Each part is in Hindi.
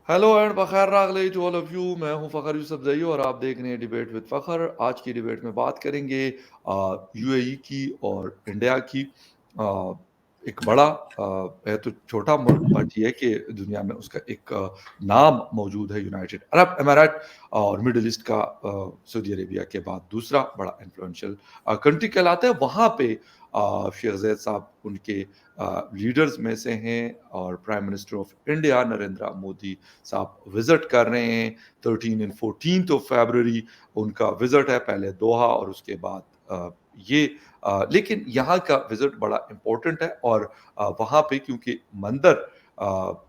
हेलो एंड बखैर रागले टू ऑल ऑफ यू। मैं हूं फ़खर यूसुफज़ई और आप देख रहे हैं डिबेट विद फ़खर। आज की डिबेट में बात करेंगे यूएई की और इंडिया की। अ, एक बड़ा है तो छोटा मुल्क, बट ये है कि दुनिया में उसका एक नाम मौजूद है, यूनाइटेड अरब अमीरात, और मिडल ईस्ट का सऊदी अरेबिया के बाद दूसरा बड़ा इन्फ्लुएंशियल कंट्री कहलाता है। वहाँ पे शेख ज़ायद साहब उनके लीडर्स में से हैं, और prime minister of India Narendra Modi साहब विजिट कर रहे हैं। 13 एंड 14 ऑफ फरवरी उनका विजिट है, पहले दोहा और उसके बाद ये लेकिन यहाँ का विजिट बड़ा इम्पोर्टेंट है। और वहाँ पे क्योंकि मंदिर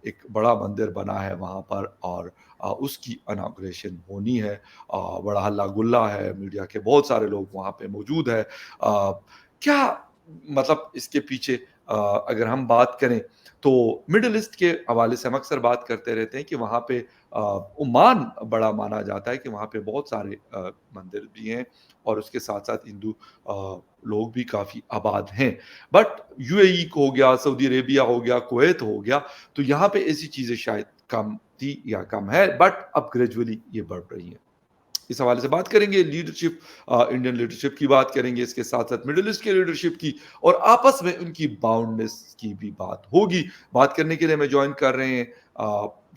एक बड़ा मंदिर बना है वहाँ पर, और उसकी इनॉग्रेशन होनी है। बड़ा हल्ला गुल्ला है, मीडिया के बहुत सारे लोग वहाँ पे मौजूद है। क्या मतलब इसके पीछे अगर हम बात करें तो मिडल ईस्ट के हवाले से हम अक्सर बात करते रहते हैं कि वहाँ पे ओमान बड़ा माना जाता है, कि वहाँ पे बहुत सारे मंदिर भी हैं, और उसके साथ-साथ हिंदू लोग भी काफ़ी आबाद हैं। बट यूएई हो गया, सऊदी अरेबिया हो गया, कुवैत हो गया, तो यहाँ पे ऐसी चीज़ें शायद कम थी या कम है, बट अब ग्रेजुअली ये बढ़ रही हैं। इस हवाले से बात करेंगे, लीडरशिप, इंडियन लीडरशिप की बात करेंगे, इसके साथ-साथ मिडल ईस्ट की लीडरशिप की, और आपस में उनकी बाउंडनेस की भी बात होगी। बात करने के लिए मैं जॉइन कर रहे हैं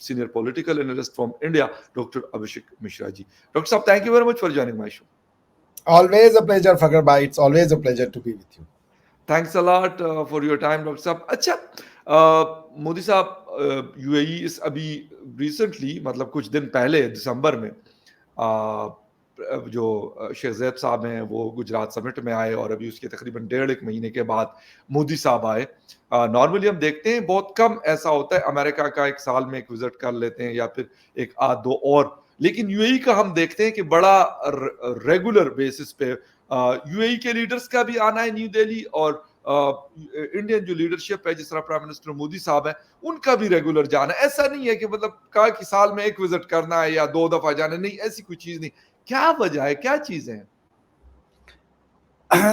senior political analyst from India, doctor Abhishek Mishra ji. Doctor साहब, thank you very much for joining my show. Always a pleasure, Fakar Bhai. It's always a pleasure to be with you. Thanks a lot for your time doctor साहब। अच्छा, मोदी साहब यूएई इस अभी रिसेंटली, मतलब कुछ दिन पहले दिसंबर में जो शेख ज़ायद साहब हैं वो गुजरात समिट में आए, और अभी उसके तकरीबन डेढ़ एक महीने के बाद मोदी साहब आए। नॉर्मली हम देखते हैं बहुत कम ऐसा होता है, अमेरिका का एक साल में एक विजिट कर लेते हैं या फिर एक आध दो, और लेकिन यूएई का हम देखते हैं कि बड़ा रेगुलर बेसिस पे यूएई के लीडर्स का भी आना है न्यू दिल्ली, और इंडियन जो लीडरशिप है जिस तरह प्राइम मिनिस्टर मोदी साहब है उनका भी रेगुलर जाना है। ऐसा नहीं है कि मतलब कहा कि साल में एक विजिट करना है या दो दफा जाना है, नहीं, ऐसी कोई चीज नहीं। क्या वजह है, क्या चीजें हैं?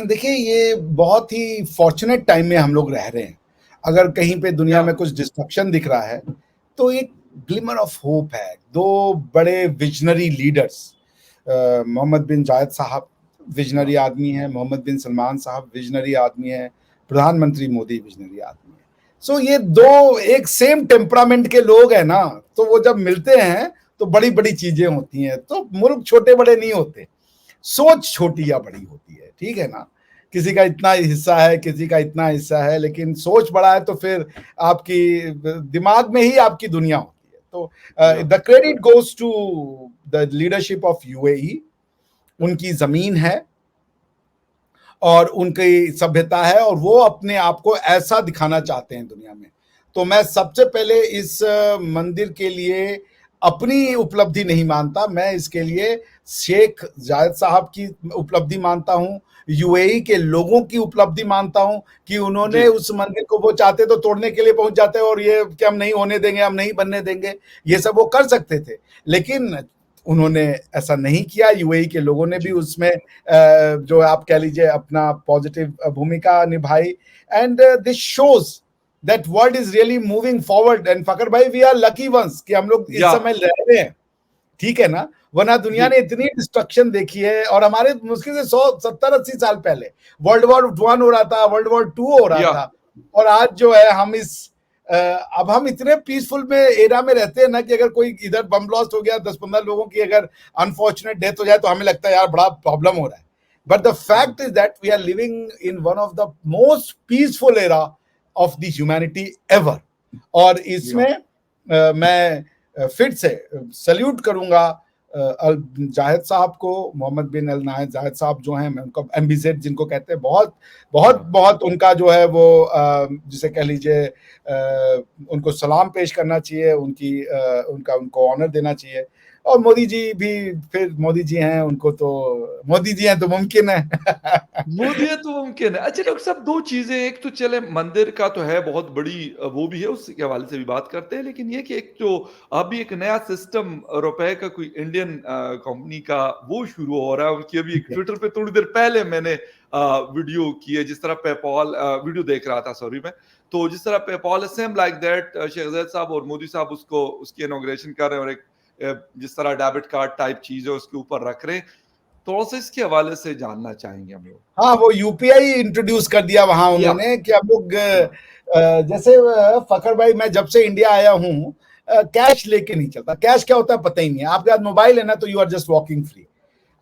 देखिए, ये बहुत ही फॉर्चुनेट टाइम में हम लोग रह रहे हैं। अगर कहीं पे दुनिया क्या? में कुछ डिस्ट्रक्शन दिख रहा है, तो एक ग्लिमर ऑफ होप है। दो बड़े विजनरी लीडर्स, मोहम्मद बिन जायद साहब विजनरी हाँ, आदमी हैं, मोहम्मद बिन सलमान साहब विजनरी आदमी हैं, प्रधानमंत्री मोदी विजनरी आदमी हैं। सो ये दो एक सेम टेम्परामेंट के लोग हैं ना, तो वो जब मिलते हैं तो बड़ी-बड़ी चीज़ें होती हैं। तो मुल्क छोटे-बड़े नहीं होते, सोच छोटी या बड़ी होती है, ठीक है ना? किसी का इतना हिस्सा है, किसी का इतना हिस्सा है, लेकिन सोच बड़ा है तो फिर आपकी दिमाग में ही आपकी दुनिया होती है। तो yeah, the credit goes to the leadership of UAE. उनकी ज़मीन है और उनकी सभ्यता है, और वो अपने आप को ऐसा दिखाना चाहते हैं दुनिया में। तो मैं सबसे पहले इस मंदिर के लिए अपनी उपलब्धि नहीं मानता, मैं इसके लिए शेख जायद साहब की उपलब्धि मानता हूँ, यूएई के लोगों की उपलब्धि मानता हूँ कि जी, उन्होंने उस मंदिर को, वो चाहते तो तोड़ने के लिए पहुंच जाते, और ये कि हम नहीं होने देंगे, हम नहीं बनने देंगे, ये सब वो कर सकते थे, लेकिन उन्होंने ऐसा नहीं किया। यूएई के लोगों ने भी जी, उसमें जो आप कह लीजिए अपना पॉजिटिव भूमिका निभाई, and this shows that world is really moving forward. And Fakhar भाई, वी आर लकी वंस कि हम लोग इस या, समय रह रहे हैं, ठीक है ना? वरना दुनिया जी, ने इतनी डिस्ट्रक्शन देखी है, और हमारे मुश्किल से 100 70 80 साल पहले वर्ल्ड वॉर 1 हो रहा था, वर्ल्ड वॉर 2 हो रहा या, था, और आज जो है हम इस अब हम इतने पीसफुल में एरा में रहते हैं ना, कि अगर कोई इधर बम ब्लास्ट हो गया, 10 15 लोगों की अगर अनफॉर्चुनेट डेथ हो जाए, तो हमें लगता है यार बड़ा प्रॉब्लम हो रहा है। But the hmm, fact is that we are living in one of the most peaceful era of the humanity ever. और या, इसमें मैं फिर से सल्यूट करूंगा जाहिद साहब को, मोहम्मद बिन अल नायद जाहिद साहब जो हैं, मैं उनको एमबीजेड जिनको कहते हैं, बहुत बहुत या, बहुत उनका जो है वो जिसे कह लीजिए उनको सलाम पेश करना चाहिए, उनका उनको ऑनर देना चाहिए। और मोदी जी भी, फिर मोदी जी हैं, उनको तो मोदी जी हैं तो मुमकिन है। मोदी है तो मुमकिन है। अच्छा डॉक्टर साहब, 2 चीज़ें, एक तो चले मंदिर का तो है बहुत बड़ी, वो भी है, उसके हवाले से भी बात करते हैं। लेकिन ये कि एक जो अभी एक नया सिस्टम रुपए का कोई इंडियन कंपनी का वो शुरू हो रहा है। उनकी अभी एक ट्विटर पे थोड़ी देर पहले मैंने वीडियो की है, जिस तरह पेपॉल वीडियो देख रहा था, सॉरी मैं। तो जिस तरह PayPal same like that, Shehzad साहब और मोदी साहब उसको उसकी इनॉग्रेशन कर रहे हैं और एक जिस तरह डेबिट कार्ड टाइप चीज है उसके ऊपर रख रहे हैं, थोड़ा सा इसके हवाले से जानना चाहेंगे हम लोग। हाँ, वो यूपीआई इंट्रोड्यूस कर दिया वहां या उन्होंने कि हम लोग जैसे फखर भाई, मैं जब से इंडिया आया हूँ कैश लेके नहीं चलता। कैश क्या होता है पता ही नहीं है। आपके पास मोबाइल है ना, तो you are just walking free.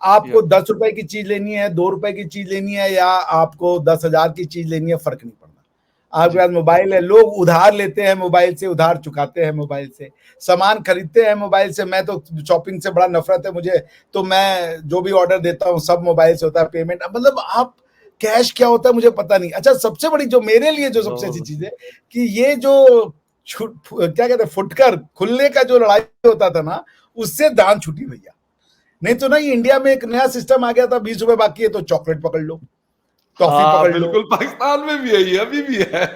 आपको या 10 रुपए की चीज लेनी है, 2 रुपए की चीज लेनी है, या आपको 10,000 की चीज लेनी है, फर्क नहीं पड़ता। आपके जी पास मोबाइल है। लोग उधार लेते हैं मोबाइल से, उधार चुकाते हैं मोबाइल से, सामान खरीदते हैं मोबाइल से। मैं तो शॉपिंग से बड़ा नफरत है मुझे, तो मैं जो भी ऑर्डर देता हूँ सब मोबाइल से होता है पेमेंट। मतलब आप कैश क्या होता है मुझे पता नहीं। अच्छा, सबसे बड़ी जो मेरे लिए जो सबसे अच्छी चीज है कि ये जो क्या कहते हैं, फुटकर खुलने का जो लड़ाई होता था ना, उससे दान छुटी भैया। नहीं तो ना, ये इंडिया में एक नया सिस्टम आ गया था, 20 रुपए बाकी है तो चॉकलेट पकड़ लो, टॉफी हाँ पकड़ लो। बिल्कुल, पाकिस्तान में भी है ये, अभी भी है।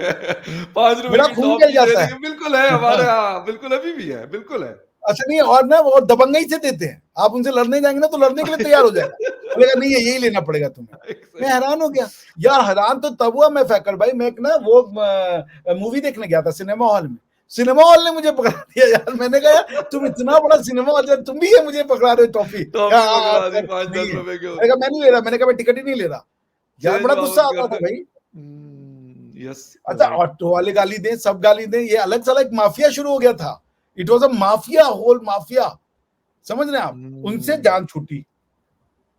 5 रुपए मेरा की खून जल टॉफी दे जाता देंगे, बिल्कुल है हमारे है। यहाँ, बिल्कुल अभी भी है, बिल्कुल है। अच्छा नहीं, और ना वो दबंगई से देते हैं। आप उनसे लड़ने जाएंगे ना, तो लड़ने के लिए तैयार हो जाएगा, बोलेगा नहीं है, यही लेना पड़ेगा तुम्हें। मैं हैरान हो गया यार। हैरान तो तब हुआ मैं फैकर भाई, मैं एक ना वो मूवी देखने गया था सिनेमा हॉल में। सिनेमा हॉल ने मुझे पकड़ा दिया यार। मैंने कहा यार, तुम इतना बड़ा सिनेमा हॉल, तुम भी है मुझे पकड़ा रहे हो टॉफी। टॉफी पकड़ा दी सर पांच नहीं दस है। रुपए के। मैंने कहा मैं नहीं ले रहा। मैंने कहा मैं टिकट ही नहीं ले रहा यार। चेंज बड़ा गुस्सा वाउच आता था करते। भाई। यस अच्छा, राइट। ऑटो वाले गाली दें, सब गाली दें, ये अलग सा एक माफिया शुरू हो गया था। It was a mafia, whole mafia. समझ रहे हैं आप? उनसे जान छूटी।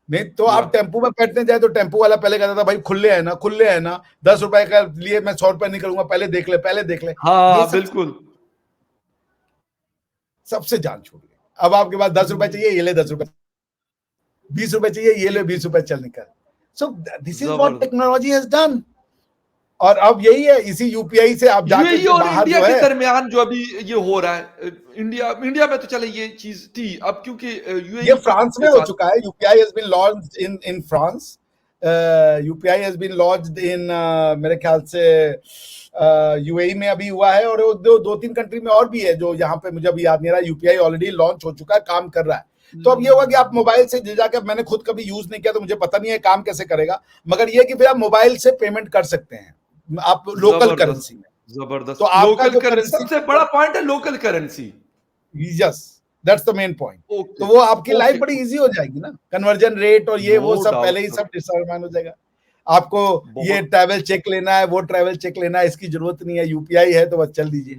नहीं तो या आप टेम्पो में बैठने जाए तो टेम्पो वाला पहले कहता था भाई खुले है ना, खुले है ना, 10 रुपए का लिए मैं 100 रुपए नहीं करूंगा, पहले देख ले, पहले देख ले। ये हाँ सब बिल्कुल। सबसे जान छूट गई। अब आपके पास 10 रुपए चाहिए, ये ले 10 रुपए। 20 रुपए चाहिए, ये ले 20 रुपए, चल निकल। सो दिस इज व्हाट जबरदस्त। Technology has done. और अब यही है, इसी यूपीआई से आप जाके यूएई के और बाहर इंडिया जो के है, दरमियान जो अभी ये हो रहा है, इंडिया इंडिया में तो चले ये चीज थी, अब क्योंकि ये यूएई फ्रांस में के हो साथ। चुका है। UPI has been launched in France. UPI has been launched in, मेरे ख्याल से यूएई में अभी हुआ है, और दो तीन कंट्री में और भी है, जो यहाँ पे मुझे अभी याद नहीं रहा। यूपीआई ऑलरेडी लॉन्च हो चुका है, काम कर रहा है। तो अब ये होगा कि आप मोबाइल से जाकर, मैंने खुद कभी यूज नहीं किया तो मुझे पता नहीं है काम कैसे करेगा, मगर ये कि फिर आप मोबाइल से पेमेंट कर सकते हैं, आप लोकल जबरदस्त, करेंसी में। तो जबरदस्त आपका लोकल जो करेंसी, करेंसी, सबसे बड़ा पॉइंट है local currency. Yes, that's the main point. तो ओके वो आपकी लाइफ ओके। बड़ी इजी हो जाएगी ना, कन्वर्जन रेट और ये नो वो सब पहले डाउट ही सर। सब डिटरमाइन हो जाएगा। आपको ये बहुत। ट्रैवल चेक लेना है, वो ट्रैवल चेक लेना है, इसकी जरूरत नहीं है, यूपीआई है तो बस चल दीजिए।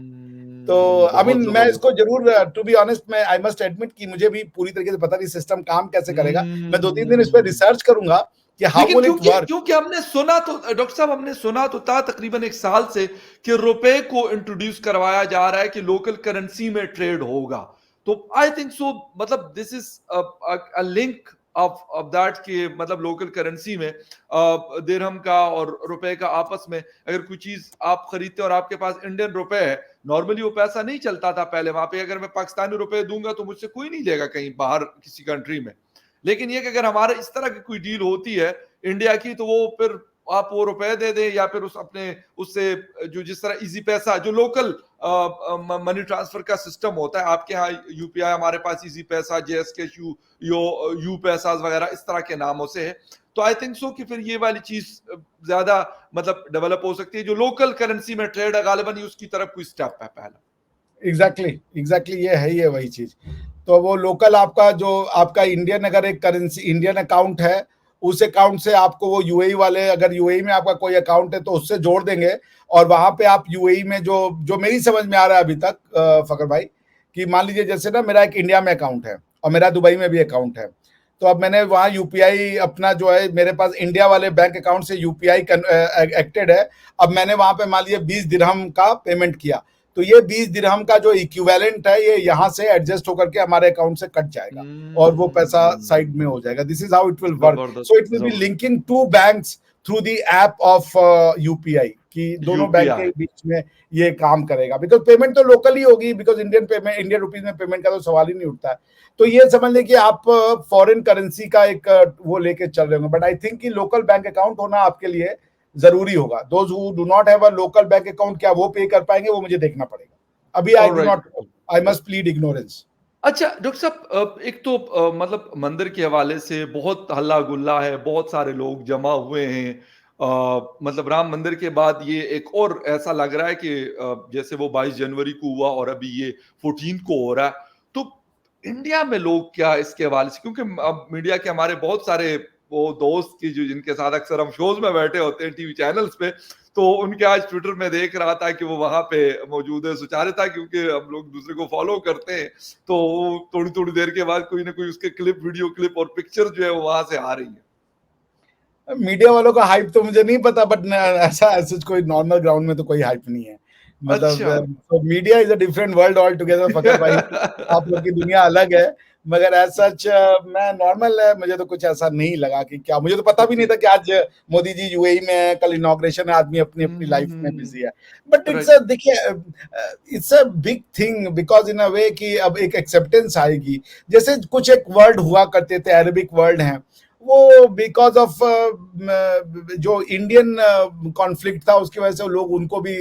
तो आई बहुत मीन मैं जबरदस्त। इसको जरूर, टू बी ऑनेस्ट, मैं आई मस्ट एडमिट कि मुझे भी पूरी तरीके से पता नहीं सिस्टम काम कैसे करेगा। मैं 2-3 दिन इस पर रिसर्च करूंगा कि हाउ लेकिन विल इट क्योंकि वर्क। क्योंकि हमने सुना तो, डॉक्टर साहब हमने सुना तो था तकरीबन 1 साल से कि रुपए को इंट्रोड्यूस करवाया जा रहा है कि लोकल करेंसी में ट्रेड होगा। तो आई थिंक सो, मतलब this is a link of that कि मतलब लोकल करेंसी में दिरहम का और रुपए का आपस में, अगर कोई चीज आप खरीदते हैं और आपके पास इंडियन रुपए है, नॉर्मली वो पैसा नहीं चलता था पहले वहां पे। अगर मैं पाकिस्तानी रुपए दूंगा तो मुझसे कोई नहीं लेगा कहीं बाहर किसी कंट्री में। लेकिन ये कि अगर हमारे इस तरह की कोई डील होती है इंडिया की, तो वो फिर आप वो रुपए दे दें या फिर उस अपने उससे जो जिस तरह इजी पैसा जो लोकल मनी ट्रांसफर का सिस्टम होता है आपके यहाँ यूपीआई, हमारे पास इजी पैसा, जेएसके यू पैसा वगैरह इस तरह के नामों से है। तो आई थिंक सो कि फिर ये वाली चीज ज्यादा मतलब डेवलप हो सकती है, जो लोकल करेंसी में ट्रेड है गालिबन उसकी तरफ कोई स्टेप है पहला। एग्जैक्टली ये है, ये वही चीज। तो वो लोकल आपका जो आपका इंडियन, अगर एक करेंसी इंडियन अकाउंट है, उस अकाउंट से आपको वो यूएई वाले, अगर यूएई में आपका कोई अकाउंट है तो उससे जोड़ देंगे, और वहां पे आप यूएई में जो जो मेरी समझ में आ रहा है अभी तक, फकर भाई, कि मान लीजिए जैसे ना मेरा एक इंडिया में अकाउंट है और मेरा दुबई में भी अकाउंट है, तो अब मैंने वहाँ यूपीआई अपना जो है, मेरे पास इंडिया वाले बैंक अकाउंट से यूपीआई एक्टेड है। अब मैंने वहां पे मान लीजिए 20 दिरहम का पेमेंट किया, तो ये 20 दिरहम का जो इक्विवेलेंट है, ये यहाँ से एडजस्ट होकर के हमारे अकाउंट से कट जाएगा और वो पैसा साइड में हो जाएगा। This is how it will work. So it will be जबरदस्त linking to banks through the app of UPI, कि दोनों बैंक के यूपीआई। बीच में ये काम करेगा। बिकॉज पेमेंट तो लोकल ही होगी, because Indian payment, Indian rupees में पेमेंट का तो सवाल ही नहीं उठता है। तो ये समझ लें कि आप फॉरेन करेंसी का एक वो लेके चल रहे होंगे, बट आई थिंक कि लोकल बैंक अकाउंट होना आपके लिए जरूरी होगा। Those who do not have a local bank account, क्या वो पे कर पाएंगे, वो मुझे देखना पड़ेगा। अभी I do alright. Not, I must plead ignorance. अच्छा डॉक्टर साहब, एक तो मतलब मंदिर के हवाले से बहुत हल्ला गुल्ला है, बहुत सारे लोग जमा हुए हैं, मतलब राम मंदिर के बाद ये एक और ऐसा लग रहा है कि जैसे वो 22 जनवरी को हुआ और अभी ये 14 को हो रहा है, तो इंडिया में लोग क्या इसके हवाले से, क्योंकि अब मीडिया के हमारे बहुत सारे वो दोस्त की जो जिनके साथ अक्सर हम शोज में बैठे होते हैं टीवी चैनल्स पे, तो उनके आज ट्विटर में देख रहा था कि वो वहां पे मौजूद है। सुचारे था क्योंकि हम लोग दूसरे को फॉलो करते हैं, तो थोड़ी थोड़ी देर के बाद कोई ना कोई उसके क्लिप, वीडियो क्लिप और पिक्चर जो है वो वहां से आ रही है। मीडिया वालों का हाइप तो मुझे नहीं पता, बट ऐसा ऐसा कोई नॉर्मल ग्राउंड में तो कोई हाइप नहीं है। अच्छा। मतलब तो media is a different world all together Fakhar भाई, आप लोग की दुनिया अलग है। मगर एज सच मैं नॉर्मल है, मुझे तो कुछ ऐसा नहीं लगा कि क्या, मुझे तो पता भी नहीं ओके। था कि आज मोदी जी यूएई में है, कल इनॉग्रेशन है, आदमी अपनी अपनी लाइफ में बिजी है। But it's right. देखिए, it's a big thing because in a way कि अब एक एक्सेप्टेंस आएगी। जैसे कुछ एक वर्ड हुआ करते थे, अरेबिक वर्ड हैं, वो बिकॉज ऑफ जो इंडियन कॉन्फ्लिक्ट था उसकी वजह से लोग उनको भी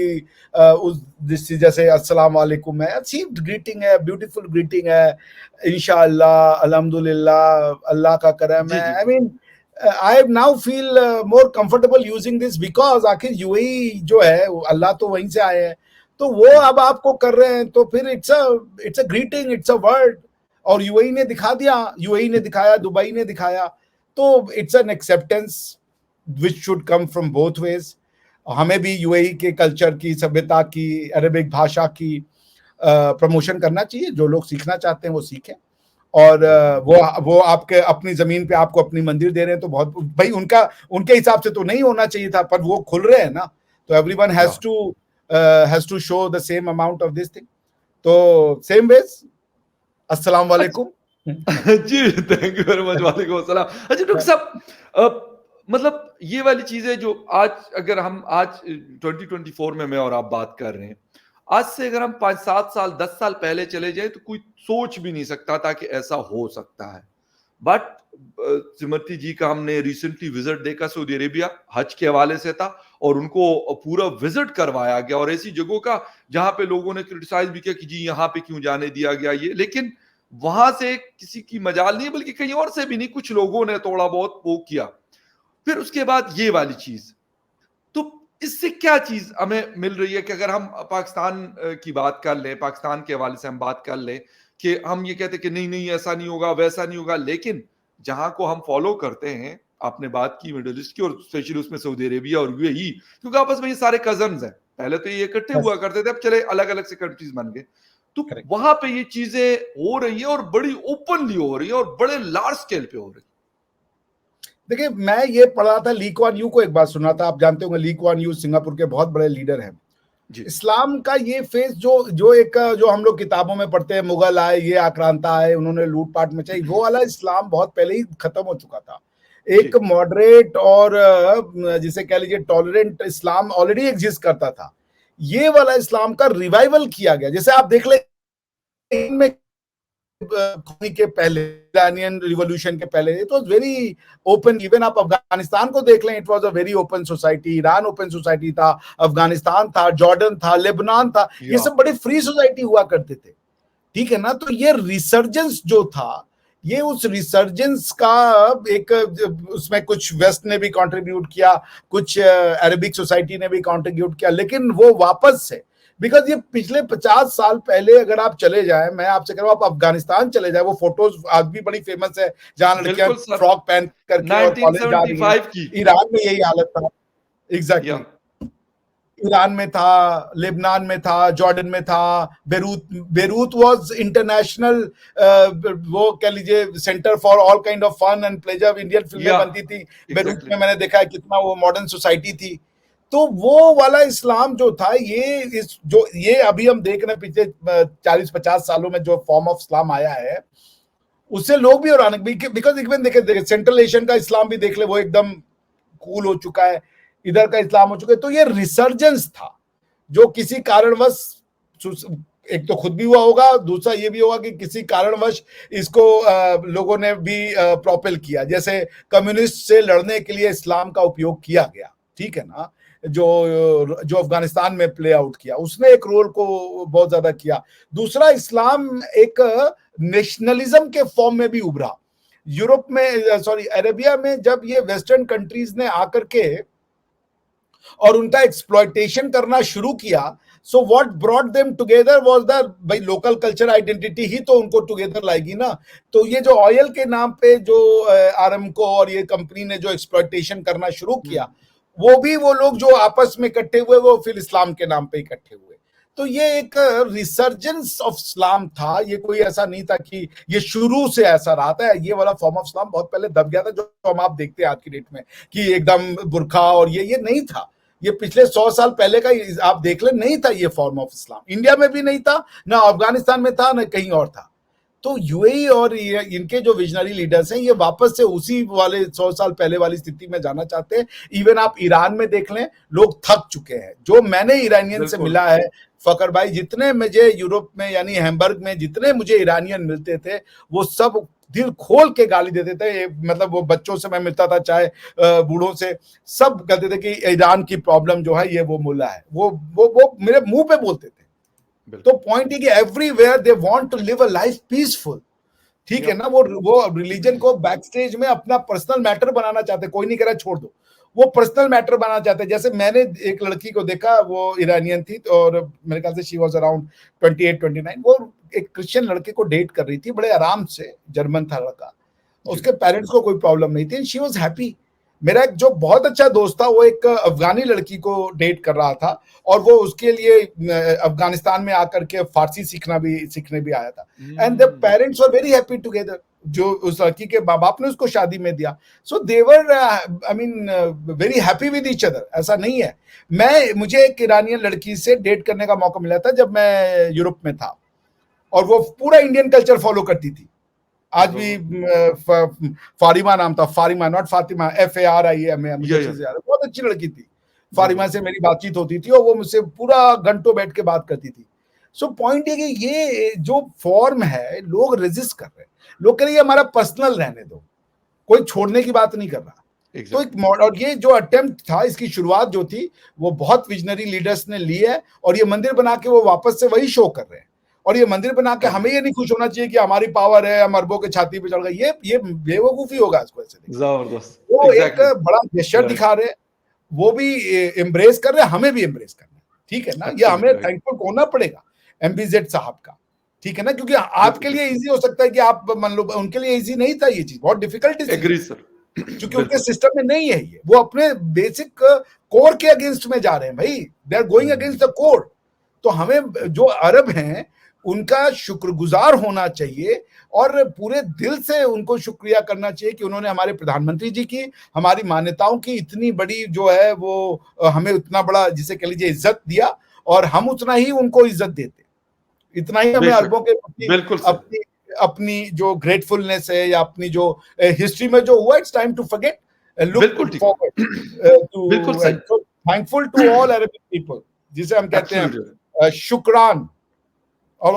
उस दृष्टि, जैसे अस्सलाम वालेकुम है, अच्छी ग्रीटिंग है, ब्यूटीफुल ग्रीटिंग है, इंशाअल्लाह, अल्हम्दुलिल्लाह, अल्लाह का करम जी है। जी। I mean I now feel more comfortable using this because आखिर यूएई जो है, अल्लाह तो वहीं से आए हैं, तो वो अब आपको कर रहे हैं, तो फिर it's a greeting, it's a word. और यूएई ने दिखा दिया, यूएई ने दिखाया, दुबई ने दिखाया, तो it's an acceptance which should come from both ways. हमें भी यूएई के कल्चर की, सभ्यता की, अरेबिक भाषा की प्रमोशन करना चाहिए। जो लोग सीखना चाहते हैं वो सीखें। और वो आपके अपनी जमीन पे आपको अपनी मंदिर दे रहे हैं, तो बहुत भाई उनका, उनके हिसाब से तो नहीं होना चाहिए था, पर वो खुल रहे हैं ना, तो everyone yeah has to show the same amount of this thing. तो सेम वेज, अस्सलाम वालेकुम। जी, थैंक यू वेरी मच, वालेकुम अस्सलाम। अच्छा डॉक्टर साहब, मतलब ये वाली चीज़ें जो आज, अगर हम आज 2024 में मैं और आप बात कर रहे हैं, आज से अगर हम 5-7 साल, 10 साल पहले चले जाएँ तो कोई सोच भी नहीं सकता था कि ऐसा हो सकता है। बट सिमरती जी का हमने रिसेंटली विजिट देखा सऊदी अरेबिया, हज के हवाले से था, और उनको पूरा विजिट करवाया गया, और ऐसी जगहों का जहां पे लोगों ने क्रिटिसाइज भी किया कि जी यहाँ पे क्यों जाने दिया गया ये, लेकिन वहां से किसी की मजाल नहीं, बल्कि कहीं और से भी नहीं, कुछ लोगों ने थोड़ा बहुत वो किया। फिर उसके बाद ये वाली चीज, तो इससे क्या चीज हमें मिल रही है कि अगर हम पाकिस्तान की बात कर लें, पाकिस्तान के हवाले से हम बात कर लें, कि हम ये कहते हैं कि नहीं नहीं ऐसा नहीं होगा, वैसा नहीं होगा, लेकिन जहां को हम फॉलो करते हैं, आपने बात की मिडिल ईस्ट की, और स्पेशली उसमें सऊदी अरेबिया और यूएई, क्योंकि आपस में ये सारे कजन हैं, पहले तो ये इकट्ठे हुआ करते थे, अब चले अलग अलग से कंट्रीज बन गए, तो करेक्ट। वहां पे ये चीजें हो रही है, और बड़ी ओपनली हो रही है, और बड़े लार्ज स्केल पे हो रही देखिए, मैं ये पढ़ रहा था, ली कुआन यू को एक बात सुना था, आप जानते होंगे ली कुआन यू सिंगापुर के बहुत बड़े लीडर हैं। है। जी इस्लाम का ये फेस जो जो एक जो हम लोग किताबों में पढ़ते हैं, मुगल आए, ये आक्रांता आए, उन्होंने लूटपाट मचाई, वो वाला इस्लाम बहुत पहले ही खत्म हो चुका था। जी एक मॉडरेट और जिसे कह लीजिए टॉलरेंट इस्लाम ऑलरेडी एग्जिस्ट करता था। ये वाला इस्लाम का रिवाइवल किया गया। जैसे आप देख ले, में के पहले, इरानियन रिवॉल्यूशन के पहले, it was very open. Even आप अफगानिस्तान को देख लें, it was a very open society. Iran open society था, अफगानिस्तान था, जॉर्डन था, लेबनान था, ये या सब बड़े फ्री सोसाइटी हुआ करते थे। ठीक है ना? तो ये रिसर्जेंस जो था, ये उस रिसर्जेंस का एक, उसमें कुछ वेस्ट ने भी कंट्रीब्यूट किया, कुछ अरबिक सोसाइटी ने भी कंट्रीब्यूट किया, लेकिन वो वापस से, बिकॉज ये पिछले 50 साल पहले अगर आप चले जाएं, मैं आपसे कह रहा हूं, आप अफगानिस्तान चले जाएं, वो फोटोज आज भी बड़ी फेमस है, जहां लड़कियां बिल्कुल सर, फ्रॉक पहन करके और कॉलेज जा रही हैं। 1975 की। ईरान में यही हालत था। या एग्जैक्टली। ईरान में था, लेबनान में था, जॉर्डन में था, बेरूत, बेरूत वाज इंटरनेशनल, वो कह लीजिए centre for all kind of fun and pleasure, Indian फिल्में या बनती थी बेरूत एग्जैक्टली। में। मैंने देखा है कितना वो मॉडर्न सोसाइटी थी। तो वो वाला इस्लाम जो था, ये इस जो ये अभी हम देख रहे हैं पिछले 40-50 सालों में जो फॉर्म ऑफ इस्लाम आया है, उससे लोग भी और बिकॉज इवन देखे सेंट्रल एशियन का इस्लाम भी देख ले, वो एकदम कूल हो चुका है, इधर का इस्लाम हो चुका है। तो ये रिसर्जेंस था जो किसी कारणवश, एक तो खुद भी हुआ होगा, दूसरा ये भी होगा कि किसी कारणवश इसको लोगों ने भी प्रोपेल किया। जैसे कम्युनिस्ट से लड़ने के लिए इस्लाम का उपयोग किया गया, ठीक है ना, जो जो अफगानिस्तान में प्ले आउट किया, उसने एक रोल को बहुत ज्यादा किया। दूसरा, इस्लाम एक नेशनलिज्म के फॉर्म में भी उभरा। यूरोप में, सॉरी, अरेबिया में, जब ये वेस्टर्न कंट्रीज ने आकर के और उनका एक्सप्लॉयटेशन करना शुरू किया, so what brought them together was the भाई लोकल कल्चर आइडेंटिटी ही तो उनको टुगेदर लाएगी ना। तो ये जो ऑयल के नाम पे जो आरामको और ये कंपनी ने जो एक्सप्लॉयटेशन करना शुरू किया, वो भी वो लोग जो आपस में इकट्ठे हुए वो फिर इस्लाम के नाम पे इकट्ठे हुए। तो ये एक रिसर्जेंस ऑफ इस्लाम था, ये कोई ऐसा नहीं था कि ये शुरू से ऐसा रहा था। ये वाला फॉर्म ऑफ इस्लाम बहुत पहले दब गया था, जो हम आप देखते हैं आज की डेट में कि एकदम बुरखा और ये नहीं था। ये पिछले 100 साल पहले का आप देख ले, नहीं था ये फॉर्म ऑफ इस्लाम। इंडिया में भी नहीं था, ना अफगानिस्तान में था, ना कहीं और था। तो यूएई और इनके जो विजनरी लीडर्स हैं, ये वापस से उसी वाले 100 साल पहले वाली स्थिति में जाना चाहते हैं। इवन आप ईरान में देख लें, लोग थक चुके हैं। जो मैंने ईरानियन से मिला है फकर भाई, जितने मुझे यूरोप में यानी हैम्बर्ग में जितने मुझे ईरानियन मिलते थे, वो सब दिल खोल के गाली देते थे। मतलब वो बच्चों से मैं मिलता था, चाहे बूढ़ों से, सब कहते थे कि ईरान की प्रॉब्लम जो है ये वो मुल्ला है। वो मेरे मुंह पे बोलते थे। तो पॉइंट है कि everywhere they want to live a life peaceful, ठीक है ना। वो रिलीजन को बैक स्टेज में अपना पर्सनल मैटर बनाना चाहते, कोई नहीं कह रहा छोड़ दो, वो पर्सनल मैटर बनाना चाहते। जैसे मैंने एक लड़की को देखा, वो ईरानियन थी और मेरे ख्याल से शी वाज अराउंड 28-29। वो एक क्रिश्चियन लड़के को डेट कर रही थी, बड़े आराम से, जर्मन था लड़का, उसके पेरेंट्स को कोई प्रॉब्लम नहीं थी, शी वाज हैप्पी। मेरा एक जो बहुत अच्छा दोस्त था, वो एक अफगानी लड़की को डेट कर रहा था और वो उसके लिए अफगानिस्तान में आकर के फारसी सीखने भी आया था। And the parents were very happy together, जो उस लड़की के माँ बाप ने उसको शादी में दिया। So they were I mean very happy with each other. ऐसा नहीं है। मुझे एक ईरानियन लड़की से डेट करने का मौका मिला था जब मैं यूरोप में था, और वो पूरा इंडियन कल्चर फॉलो करती थी। आज भी फारिमा नाम था, फारिमा, नॉट फातिमा, FARIMA, मुझे अच्छे से याद है। बहुत अच्छी लड़की थी। फारिमा से मेरी बातचीत होती थी और वो मुझसे पूरा घंटों बैठ के बात करती थी। सो पॉइंट ये कि ये जो फॉर्म है, लोग रेजिस्ट कर रहे हैं। लोग कह रहे हैं हमारा पर्सनल रहने दो, कोई छोड़ने की बात नहीं कर रहा। तो एक और ये जो अटेम्प्ट था, इसकी शुरुआत जो थी वो बहुत विजनरी लीडर्स ने ली है, और ये मंदिर बना के वो वापस से वही शो कर रहे हैं। और ये मंदिर बना के हमें ये नहीं खुश होना चाहिए कि हमारी पावर है, हम अरबों के छाती पे चढ़ गए। ये बेवकूफी होगा इसको ऐसे। जबरदस्त, वो एक बड़ा जेस्चर दिखा रहे हैं, वो भी एम्ब्रेस कर रहे हैं, हमें भी एम्ब्रेस करना है, ठीक है ना। ये हमें थैंकफुल होना पड़ेगा MBZ साहब का, ठीक है ना, क्योंकि आपके लिए इजी हो सकता है कि आप मान लो, उनके लिए इजी नहीं था ये चीज, बहुत डिफिकल्ट है, क्योंकि उनके सिस्टम में नहीं है ये। वो अपने बेसिक कोर के अगेंस्ट में जा रहे हैं भाई, they are going against the core. तो हमें जो अरब हैं उनका शुक्रगुजार होना चाहिए और पूरे दिल से उनको शुक्रिया करना चाहिए कि उन्होंने हमारे प्रधानमंत्री जी की, हमारी मान्यताओं की इतनी बड़ी जो है वो हमें उतना बड़ा, जिसे कह लीजिए, इज्जत दिया, और हम उतना ही उनको इज्जत देते। इतना ही हमें अरबों के अपनी जो ग्रेटफुलनेस है या अपनी जो हिस्ट्री में जो हुआ, it's time to forget, look forward to thankful to all Arabic people, जिसे हम कहते हैं शुक्रान। और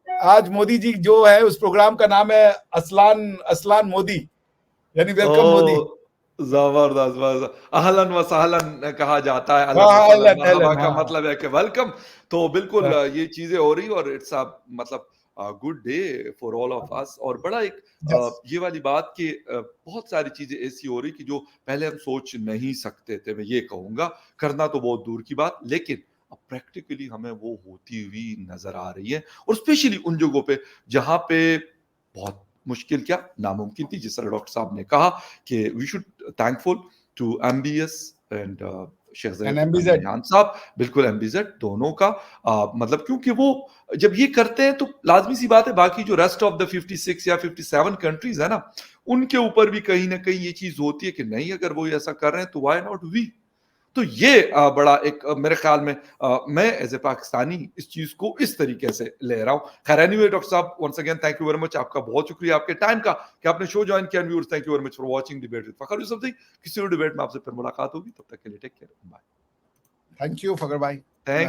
आज मोदी जी जो है, उस प्रोग्राम का नाम है असलान मोदी, यानी वेलकम मोदी। जबरदस्त, अहलन व सहलन कहा जाता है, मरहबा का मतलब है कि वेलकम। तो बिल्कुल ये चीजें हो रही, और इट्स मतलब good day for all of us. और बड़ा एक ये वाली बात कि बहुत सारी चीजें ऐसी हो रही कि जो पहले हम सोच नहीं सकते थे, मैं ये कहूंगा, करना तो बहुत दूर की बात, लेकिन अब प्रैक्टिकली हमें वो होती हुई नजर आ रही है। और स्पेशली उन जगहों पे जहां पे बहुत मुश्किल क्या नामुमकिन थी, जिस तरह डॉक्टर साहब ने कहा कि we should thankful to MBS and Sheikh Zayed साहब, बिल्कुल MBZ दोनों का मतलब, क्योंकि वो जब ये करते हैं तो लाजमी सी बात है बाकी जो रेस्ट ऑफ द 56 या 57 कंट्रीज है ना, उनके ऊपर भी कहीं ना कहीं ये चीज होती है कि नहीं, अगर वो ऐसा कर रहे हैं तो व्हाई नॉट वी। तो ये बड़ा एक मेरे ख्याल में मैं एज ए पाकिस्तानी इस चीज को इस तरीके से ले रहा हूं। खैर एनीवे डॉक्टर साहब, once again thank you very much, आपका बहुत शुक्रिया आपके टाइम का कि आपने शो ज्वाइन किया। Viewers, thank you very much for watching debate with Fakhar Yusuf ji. किसी और डिबेट में आपसे फिर मुलाकात होगी, तब तक के लिए take care, bye. Thank you Fakhar भाई। थैंक